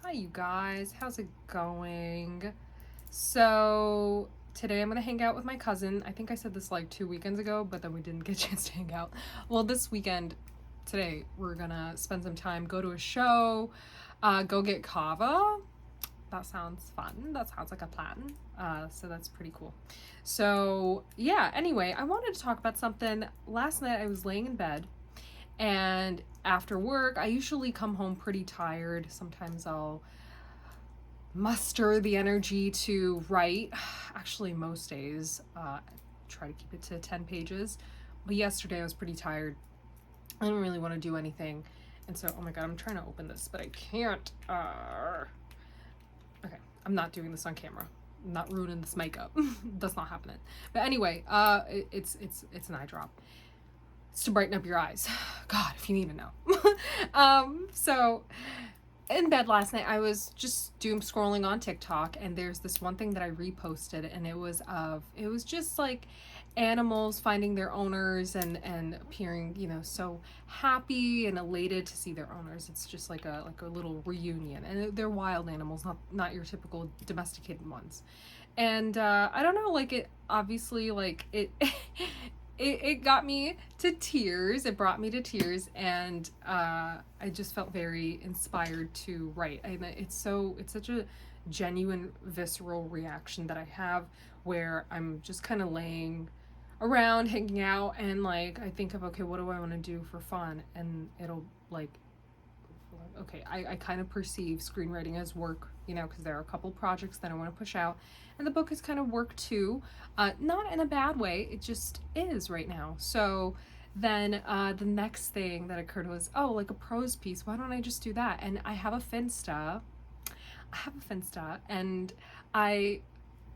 Hi, you guys. How's it going? So, today I'm going to hang out with my cousin. I think I said this like 2 weekends ago, but then we didn't get a chance to hang out. Well, this weekend, today, we're going to spend some time, go to a show, go get kava. That sounds fun. That sounds like a plan. So that's pretty cool. So, yeah, anyway, I wanted to talk about something. Last night I was laying in bed, and after work, I usually come home pretty tired. Sometimes I'll muster the energy to write. Actually, most days, try to keep it to 10 pages. But yesterday I was pretty tired. I didn't really want to do anything. And so, oh my god, I'm trying to open this, but I can't. Okay, I'm not doing this on camera. I'm not ruining this makeup. That's not happening. But anyway, it's an eye drop. It's to brighten up your eyes. God, if you need to know. So in bed last night, I was just doom scrolling on TikTok, and there's this one thing that I reposted, and it was just like animals finding their owners and appearing, so happy and elated to see their owners. It's just like a little reunion, and they're wild animals, not your typical domesticated ones. And I don't know, like it obviously like it. It got me to tears. It brought me to tears, and I just felt very inspired to write. And it's such a genuine, visceral reaction that I have, where I'm just kind of laying around, hanging out, and like I think of, okay, what do I want to do for fun, and it'll like, okay, I kind of perceive screenwriting as work, because there are a couple projects that I want to push out. And the book is kind of work too. Not in a bad way, it just is right now. So then the next thing that occurred was, oh, like a prose piece. Why don't I just do that? And I have a Finsta. And I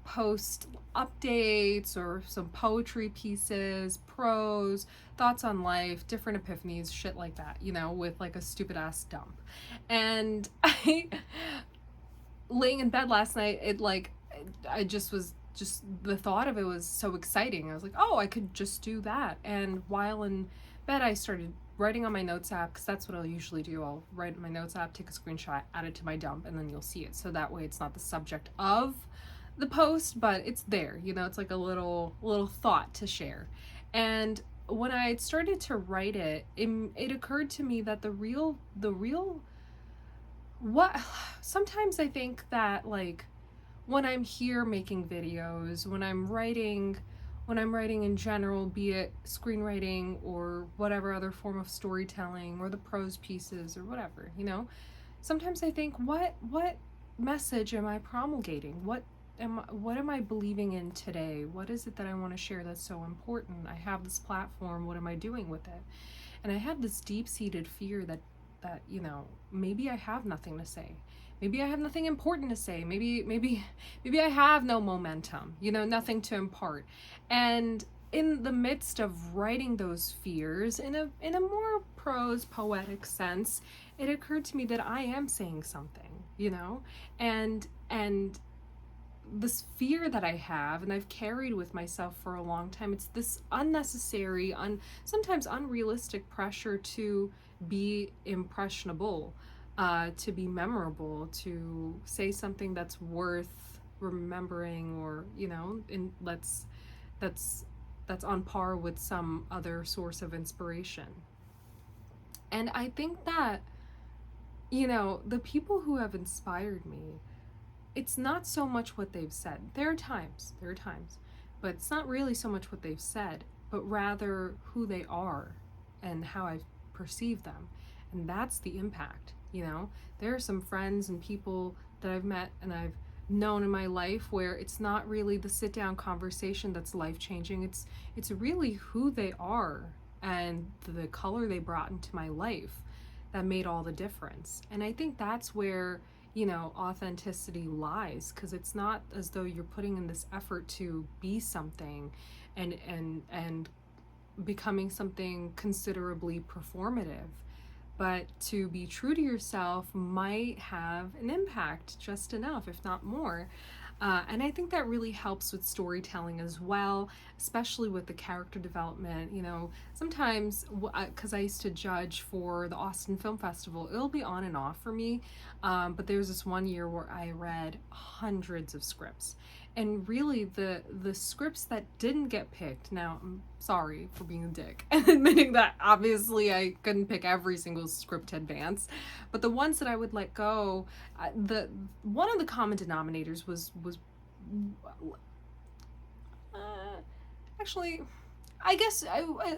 post updates or some poetry pieces, prose, thoughts on life, different epiphanies, shit like that, with like a stupid ass dump. And I, laying in bed last night, I just was just the thought of it was so exciting. I was like, oh, I could just do that. And while in bed, I started writing on my notes app, because that's what I'll usually do. I'll write in my notes app, take a screenshot, add it to my dump, and then you'll see it. So that way it's not the subject of the post, but it's there. It's like a little thought to share. And when I started to write it occurred to me that the real what sometimes I think that, like, when I'm here making videos, when I'm writing in general, be it screenwriting or whatever other form of storytelling or the prose pieces or whatever, sometimes I think, what message am I promulgating? What am I believing in today? What is it that I want to share that's so important? I have this platform. What am I doing with it? And I had this deep-seated fear that maybe I have nothing to say. Maybe I have nothing important to say. Maybe I have no momentum, nothing to impart. And in the midst of writing those fears in a more prose poetic sense, it occurred to me that I am saying something, and this fear that I have and I've carried with myself for a long time, it's this unnecessary, sometimes unrealistic pressure to be impressionable, to be memorable, to say something that's worth remembering, or and that's on par with some other source of inspiration. And I think that the people who have inspired me, it's not so much what they've said. There are times, but it's not really so much what they've said, but rather who they are and how I've perceived them. And that's the impact, There are some friends and people that I've met and I've known in my life where it's not really the sit down conversation that's life changing. It's really who they are and the color they brought into my life that made all the difference. And I think that's where authenticity lies, because it's not as though you're putting in this effort to be something and becoming something considerably performative, but to be true to yourself might have an impact just enough, if not more. And I think that really helps with storytelling as well, especially with the character development. You know, sometimes, because I used to judge for the Austin Film Festival, it'll be on and off for me. But there's this one year where I read hundreds of scripts. And really, the scripts that didn't get picked, now I'm sorry for being a dick and admitting that obviously I couldn't pick every single script to advance, but the ones that I would let go, the one of the common denominators was uh, actually, I guess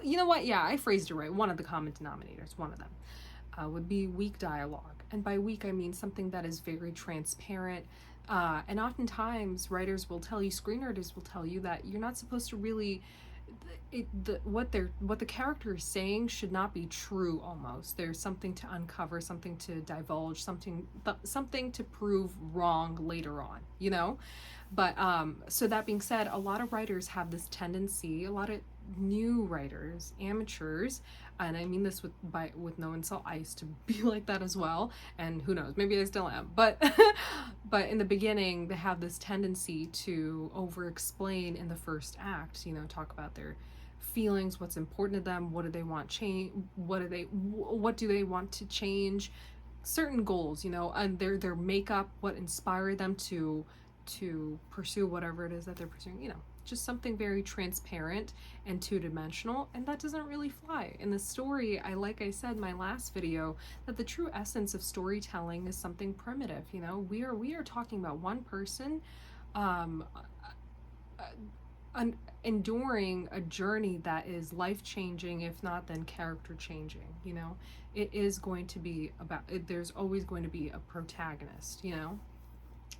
you know what? Yeah, I phrased it right. One of the common denominators, one of them, would be weak dialogue, and by weak I mean something that is very transparent. And oftentimes, writers will tell you, screenwriters will tell you that you're not supposed to really what the character is saying should not be true. Almost there's something to uncover, something to divulge, something to prove wrong later on, you know. But so that being said, a lot of writers have this tendency, a lot of new writers, amateurs, and I mean this with no insult, I used to be like that as well, and who knows, maybe I still am, but but in the beginning they have this tendency to over explain in the first act, you know, talk about their feelings, what's important to them, what do they want change, what do they want to change, certain goals, you know, and their makeup, what inspired them to pursue whatever it is that they're pursuing, you know, just something very transparent and two-dimensional, and that doesn't really fly in the story. Like I said in my last video, that the true essence of storytelling is something primitive. You know, we are talking about one person enduring a journey that is life-changing, if not then character-changing. You know, it is going to be about it, there's always going to be a protagonist, you know.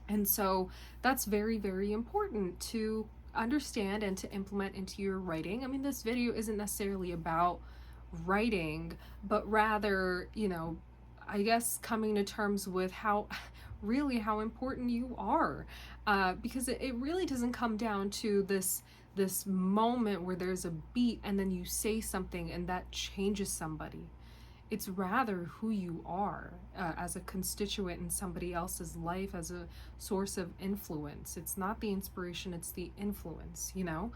And so that's very, very important to understand and to implement into your writing. I mean, this video isn't necessarily about writing, but rather, you know, I guess coming to terms with how important you are, because it really doesn't come down to this moment where there's a beat and then you say something and that changes somebody. It's rather who you are as a constituent in somebody else's life, as a source of influence. It's not the inspiration, it's the influence, you know,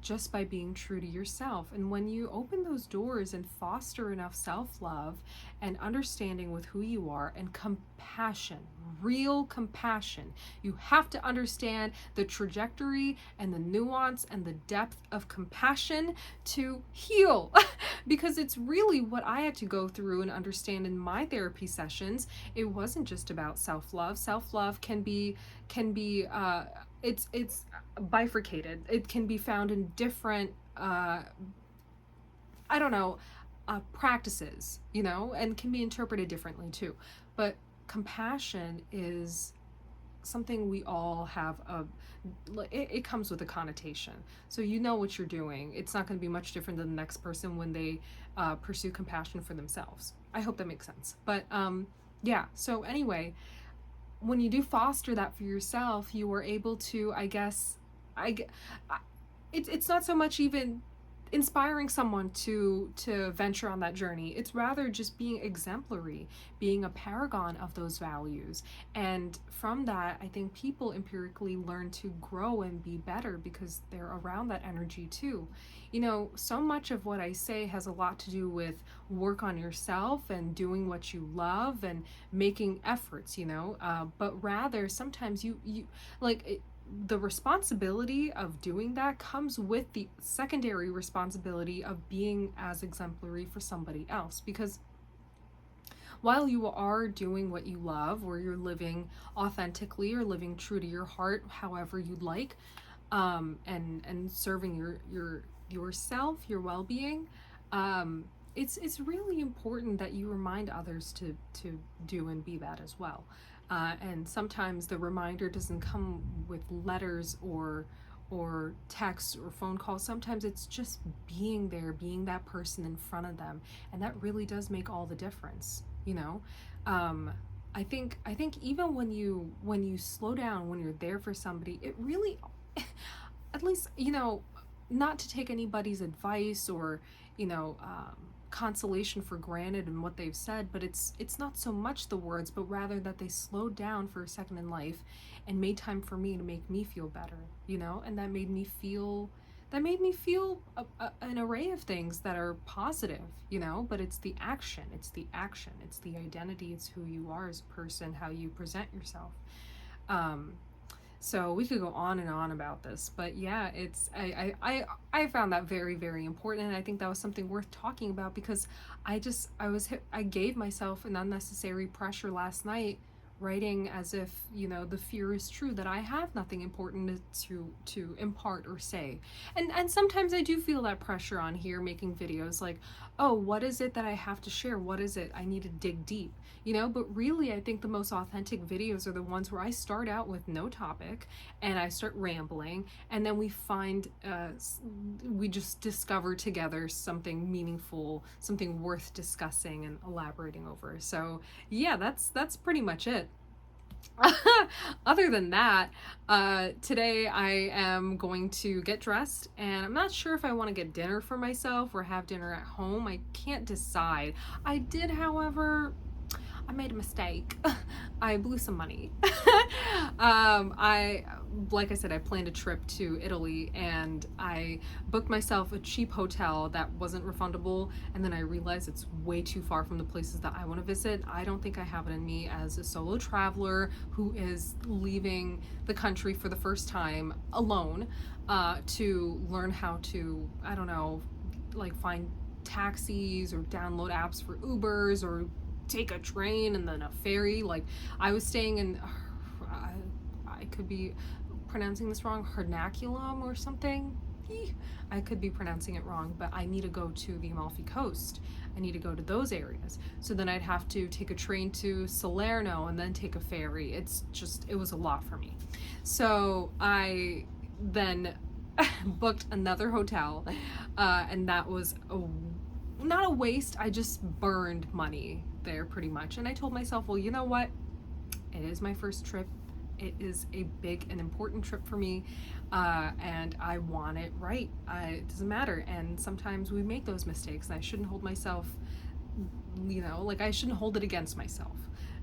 just by being true to yourself. And when you open those doors and foster enough self-love and understanding with who you are and compassion, real compassion, you have to understand the trajectory and the nuance and the depth of compassion to heal. Because it's really what I had to go through and understand in my therapy sessions. It wasn't just about self-love. Self-love can be it's bifurcated. It can be found in different practices, you know, and can be interpreted differently too. But compassion is something we all have it comes with a connotation. So you know what you're doing. It's not going to be much different than the next person when they pursue compassion for themselves. I hope that makes sense. But yeah, so anyway, when you do foster that for yourself, you are able to, I guess, it's not so much even inspiring someone to venture on that journey. It's rather just being exemplary, being a paragon of those values. And from that, I think people empirically learn to grow and be better because they're around that energy too. You know, so much of what I say has a lot to do with work on yourself and doing what you love and making efforts, you know, but rather sometimes you like the responsibility of doing that comes with the secondary responsibility of being as exemplary for somebody else. Because while you are doing what you love, or you're living authentically or living true to your heart, however you'd like, and serving yourself, your well-being, it's really important that you remind others to do and be that as well. And sometimes the reminder doesn't come with letters or text or phone calls. Sometimes it's just being there, being that person in front of them, and that really does make all the difference, you know. I think even when you slow down, when you're there for somebody, it really, at least, you know, not to take anybody's advice or, you know, consolation for granted in what they've said, but it's not so much the words, but rather that they slowed down for a second in life and made time for me to make me feel better, you know, and that made me feel an array of things that are positive, you know, but it's the action, it's the identity, it's who you are as a person, how you present yourself. So we could go on and on about this, but yeah, I found that very, very important, and I think that was something worth talking about, because I gave myself an unnecessary pressure last night, writing as if, you know, the fear is true that I have nothing important to impart or say. And sometimes I do feel that pressure on here making videos, like, oh, what is it that I have to share? What is it? I need to dig deep, you know? But really, I think the most authentic videos are the ones where I start out with no topic and I start rambling, and then we just discover together something meaningful, something worth discussing and elaborating over. So yeah, that's pretty much it. Other than that, today I am going to get dressed, and I'm not sure if I want to get dinner for myself or have dinner at home. I can't decide. However, I made a mistake. I blew some money. Like I said, I planned a trip to Italy, and I booked myself a cheap hotel that wasn't refundable, and then I realized it's way too far from the places that I want to visit. I don't think I have it in me as a solo traveler who is leaving the country for the first time alone, to learn how to, I don't know, like find taxis or download apps for Ubers or take a train and then a ferry. Like, I was staying in, I could be pronouncing this wrong, Hernaculum or something. I could be pronouncing it wrong, but I need to go to the Amalfi Coast. I need to go to those areas. So then I'd have to take a train to Salerno and then take a ferry. It was a lot for me. So I then booked another hotel, and that was not a waste. I just burned money there pretty much. And I told myself, well, you know what? It is my first trip. It is a big and important trip for me, and I want it right. It doesn't matter. And sometimes we make those mistakes, and I shouldn't hold myself, you know, like, I shouldn't hold it against myself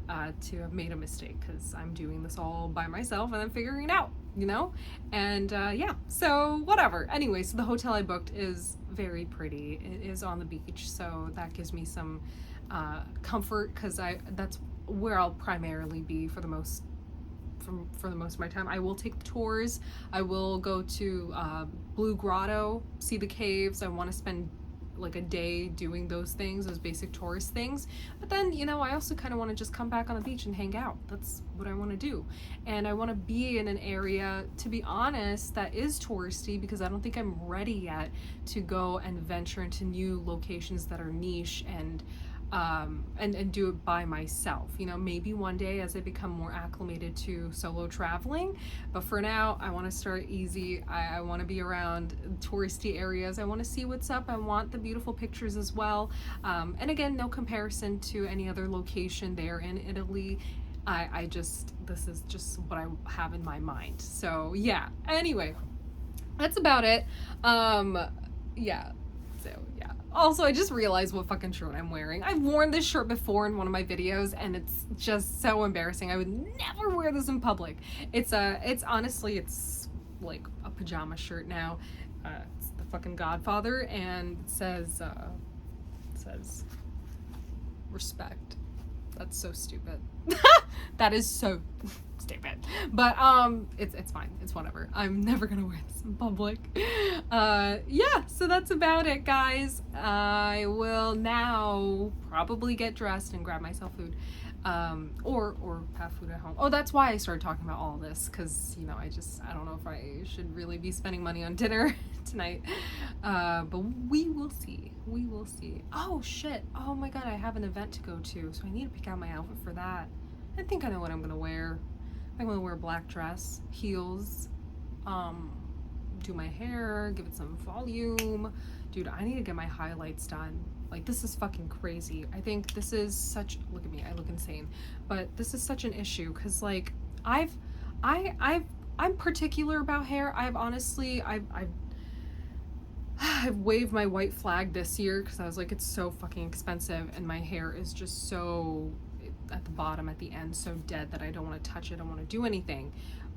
to have made a mistake, because I'm doing this all by myself and I'm figuring it out, you know? And yeah, so whatever. Anyway, so the hotel I booked is very pretty. It is on the beach, so that gives me some comfort, because that's where I'll primarily be for the most of my time. I will take the tours. I will go to Blue Grotto, see the caves. I want to spend like a day doing those things, those basic tourist things. But then, you know, I also kind of want to just come back on the beach and hang out. That's what I want to do. And I want to be in an area, to be honest, that is touristy, because I don't think I'm ready yet to go and venture into new locations that are niche and do it by myself. You know, maybe one day as I become more acclimated to solo traveling, but for now I want to start easy. I want to be around touristy areas. I want to see what's up. I want the beautiful pictures as well, and again, no comparison to any other location there in Italy. This is just what I have in my mind. So yeah, anyway, that's about it. Yeah, so yeah. Also, I just realized what fucking shirt I'm wearing. I've worn this shirt before in one of my videos, and it's just so embarrassing. I would never wear this in public. It's honestly, it's like a pajama shirt now. It's the fucking Godfather, and it says respect. That's so stupid. That is so stupid. But it's fine. It's whatever. I'm never gonna wear this in public. Yeah, so that's about it, guys. I will now probably get dressed and grab myself food. Or have food at home. Oh, that's why I started talking about all this, because, you know, I don't know if I should really be spending money on dinner tonight. But we will see. We will see. Oh, shit. Oh my god, I have an event to go to, so I need to pick out my outfit for that. I think I know what I'm gonna wear. I'm gonna wear a black dress, heels, do my hair, give it some volume. Dude, I need to get my highlights done. Like, this is fucking crazy. I think this is such, look at me, I look insane. But this is such an issue, because, like, I'm particular about hair. I've I've waved my white flag this year because I was like, it's so fucking expensive, and my hair is just so at the bottom, at the end, so dead that I don't want to touch it. I don't want to do anything.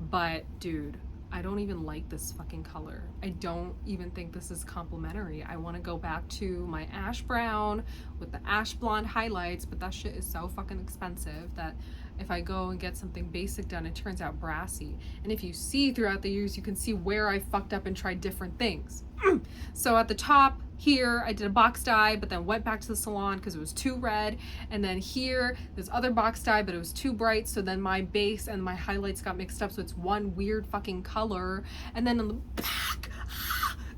But dude, I don't even like this fucking color. I don't even think this is complimentary. I want to go back to my ash brown with the ash blonde highlights, but that shit is so fucking expensive that if I go and get something basic done, it turns out brassy. And if you see throughout the years, you can see where I fucked up and tried different things. So at the top here, I did a box dye, but then went back to the salon because it was too red. And then here, there's other box dye, but it was too bright. So then my base and my highlights got mixed up. So it's one weird fucking color. And then in the back,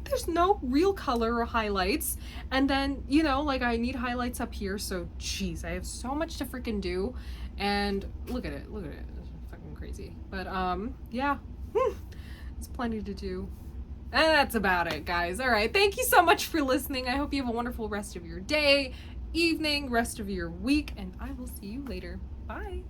there's no real color or highlights. And then, you know, like I need highlights up here. So geez, I have so much to freaking do. And look at it, it's fucking crazy. But yeah, it's plenty to do. And that's about it, guys. All right, thank you so much for listening. I hope you have a wonderful rest of your day, evening, rest of your week, and I will see you later. Bye.